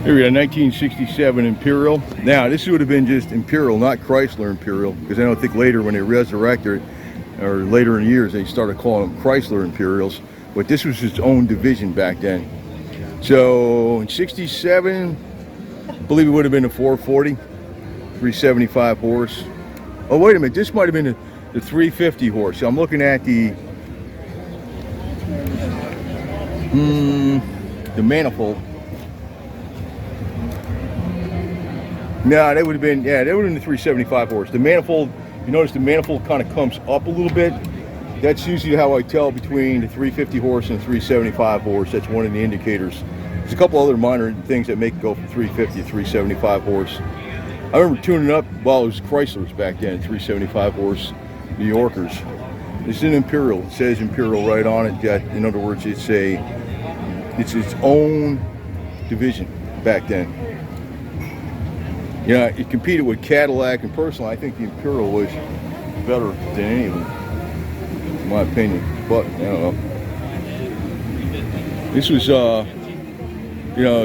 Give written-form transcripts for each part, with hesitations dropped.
Here we got a 1967 Imperial. Now, this would have been just Imperial, not Chrysler Imperial, because I don't think later when they resurrected it, or later in the years, they started calling them Chrysler Imperials. But this was its own division back then. So, in 67, I believe it would have been a 440, 375 horse. Oh, wait a minute, this might have been the 350 horse. I'm looking at the manifold. No, that would have been, yeah, that would have been the 375 horse. The manifold, you notice the manifold kind of comes up a little bit. That's usually how I tell between the 350 horse and the 375 horse. That's one of the indicators. There's a couple other minor things that make it go from 350 to 375 horse. I remember tuning up while it was Chryslers back then, 375 horse New Yorkers. This is an Imperial. It says Imperial right on it. In other words, it's its own division back then. Yeah, it competed with Cadillac, and personally, I think the Imperial was better than any of them, in my opinion. But I don't know. This was, a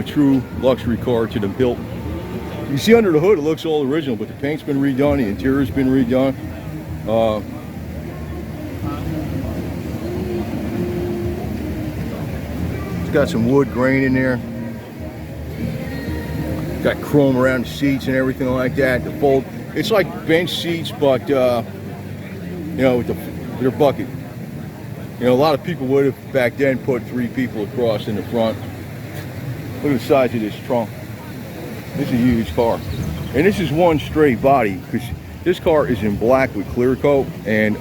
true luxury car to the hilt. You see under the hood, it looks all original, but the paint's been redone, the interior's been redone. It's got some wood grain in there. Got chrome around the seats and everything like that. The fold, it's like bench seats, but with their bucket. A lot of people would have back then put 3 people across in the front. Look at the size of this trunk. This is a huge car, and this is one straight body because this car is in black with clear coat, and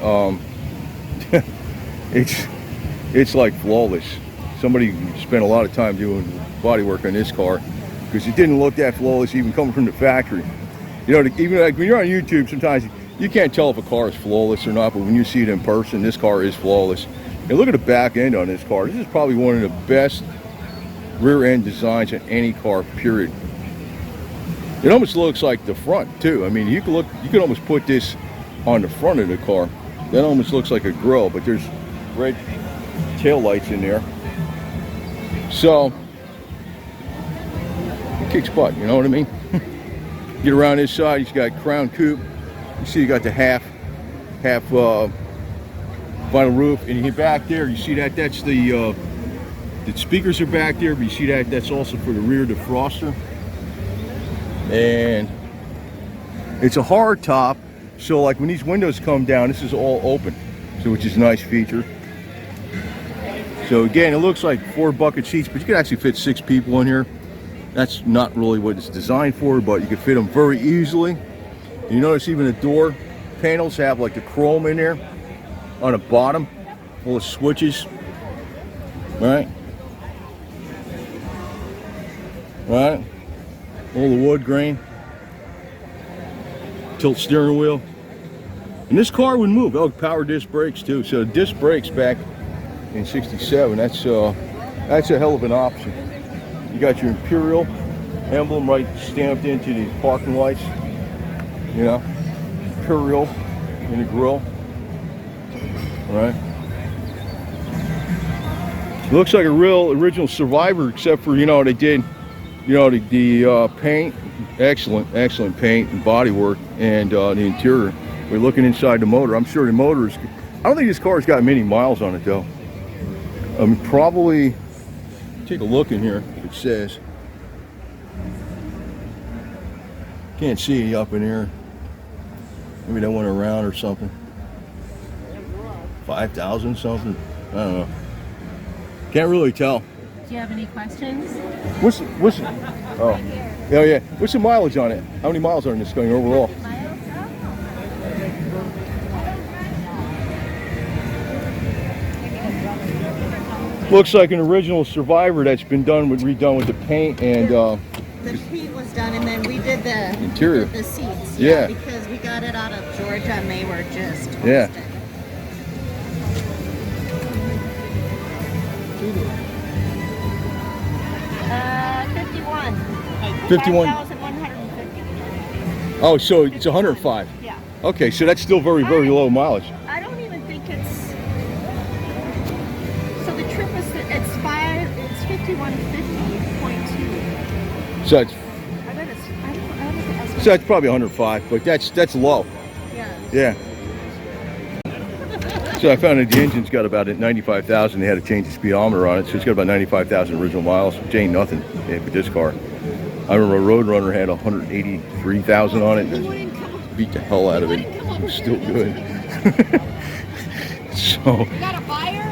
it's like flawless. Somebody spent a lot of time doing body work on this car, because it didn't look that flawless even coming from the factory. Even like when you're on YouTube, sometimes you can't tell if a car is flawless or not, but when you see it in person, this car is flawless. And look at the back end on this car. This is probably one of the best rear end designs in any car, period. It almost looks like the front too. I mean, you could almost put this on the front of the car. That almost looks like a grill, but there's red tail lights in there. So kicks butt, you know what I mean? Get around this side, he's got crown coupe. You see you got the half vinyl roof, and you get back there, you see that's the speakers are back there, but you see that's also for the rear defroster. And it's a hard top, so like when these windows come down, this is all open, so which is a nice feature. So again, it looks like 4 bucket seats, but you can actually fit 6 people in here. That's not really what it's designed for, but you can fit them very easily. You notice even the door panels have like the chrome in there on the bottom, all the switches, right? All the wood grain, tilt steering wheel, and this car would move. Oh, power disc brakes too. So disc brakes back in '67. That's a hell of an option. You got your Imperial emblem right stamped into the parking lights. Imperial in the grill. Right. Looks like a real original Survivor, except for they did, the paint, excellent paint and bodywork, and the interior. We're looking inside the motor. I'm sure the motor is. I don't think this car's got many miles on it though. Probably. Take a look in here. It says, can't see any up in here. Maybe that went around or something. 5,000 something. I don't know. Can't really tell. Do you have any questions? What's yeah. What's the mileage on it? How many miles are in this going overall? Looks like an original Survivor that's been redone with the paint and the paint was done, and then we did the interior, the seats. Yeah, because we got it out of Georgia and they were just toasted. Yeah. $51. 51,150. Oh, so it's 105. Yeah. Okay, so that's still very low mileage. I don't even think it's. So the trip is it's 5150.2. So it's I bet it's. I don't. so it's probably 105, but that's low. Yeah. Yeah. So I found that the engine's got about at 95,000. They had to change the speedometer on it, so it's got about 95,000 original miles, which ain't nothing with this car. I remember a Roadrunner had 183,000 on it. And beat the hell out of it. It was still good. So. You got a buyer?